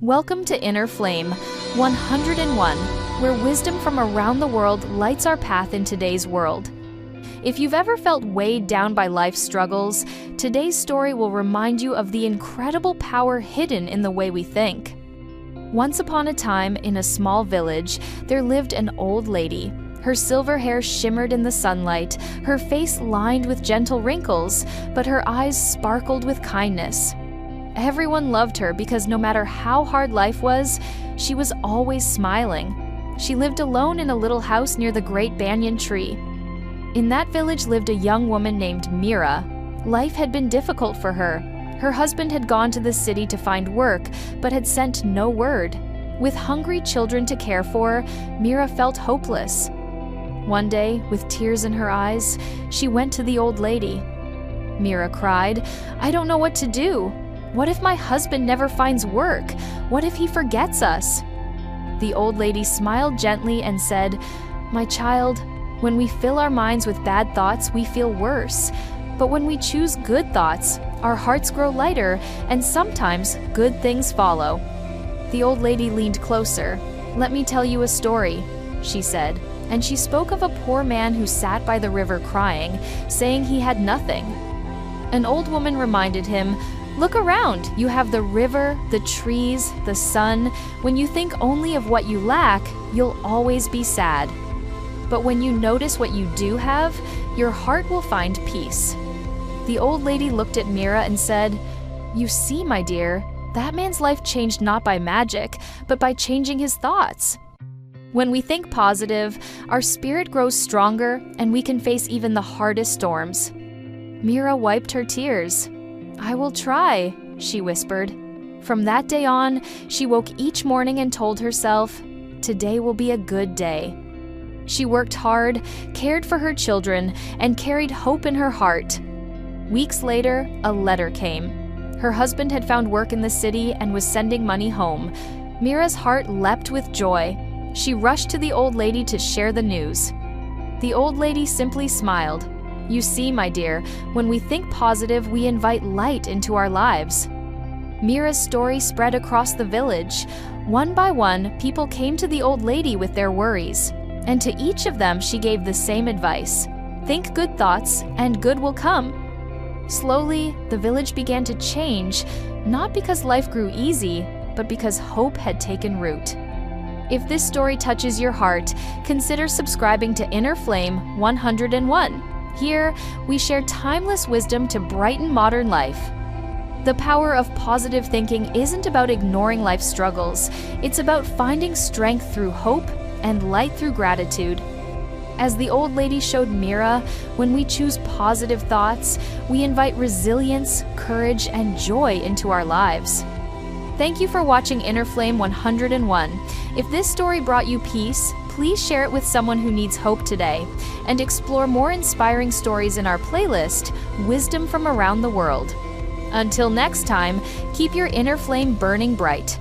Welcome to Inner Flame 101, where wisdom from around the world lights our path in today's world. If you've ever felt weighed down by life's struggles, today's story will remind you of the incredible power hidden in the way we think. Once upon a time, in a small village, there lived an old lady. Her silver hair shimmered in the sunlight, her face lined with gentle wrinkles, but her eyes sparkled with kindness. Everyone loved her because no matter how hard life was, she was always smiling. She lived alone in a little house near the great banyan tree. In that village lived a young woman named Mira. Life had been difficult for her. Her husband had gone to the city to find work, but had sent no word. With hungry children to care for, Mira felt hopeless. One day, with tears in her eyes, she went to the old lady. Mira cried, "I don't know what to do. What if my husband never finds work? What if he forgets us?" The old lady smiled gently and said, "My child, when we fill our minds with bad thoughts, we feel worse. But when we choose good thoughts, our hearts grow lighter, and sometimes good things follow." The old lady leaned closer. "Let me tell you a story," she said, and she spoke of a poor man who sat by the river crying, saying he had nothing. An old woman reminded him, "Look around, you have the river, the trees, the sun. When you think only of what you lack, you'll always be sad. But when you notice what you do have, your heart will find peace." The old lady looked at Mira and said, "You see, my dear, that man's life changed not by magic, but by changing his thoughts. When we think positive, our spirit grows stronger and we can face even the hardest storms." Mira wiped her tears. "I will try," she whispered. From that day on, she woke each morning and told herself, "Today will be a good day." She worked hard, cared for her children, and carried hope in her heart. Weeks later, a letter came. Her husband had found work in the city and was sending money home. Mira's heart leapt with joy. She rushed to the old lady to share the news. The old lady simply smiled. "You see, my dear, when we think positive, we invite light into our lives." Mira's story spread across the village. One by one, people came to the old lady with their worries. And to each of them, she gave the same advice: think good thoughts, and good will come. Slowly, the village began to change, not because life grew easy, but because hope had taken root. If this story touches your heart, consider subscribing to Inner Flame 101. Here, we share timeless wisdom to brighten modern life. The power of positive thinking isn't about ignoring life's struggles. It's about finding strength through hope and light through gratitude. As the old lady showed Mira, when we choose positive thoughts, we invite resilience, courage, and joy into our lives. Thank you for watching Inner Flame 101. If this story brought you peace, please share it with someone who needs hope today, and explore more inspiring stories in our playlist, Wisdom from Around the World. Until next time, keep your inner flame burning bright.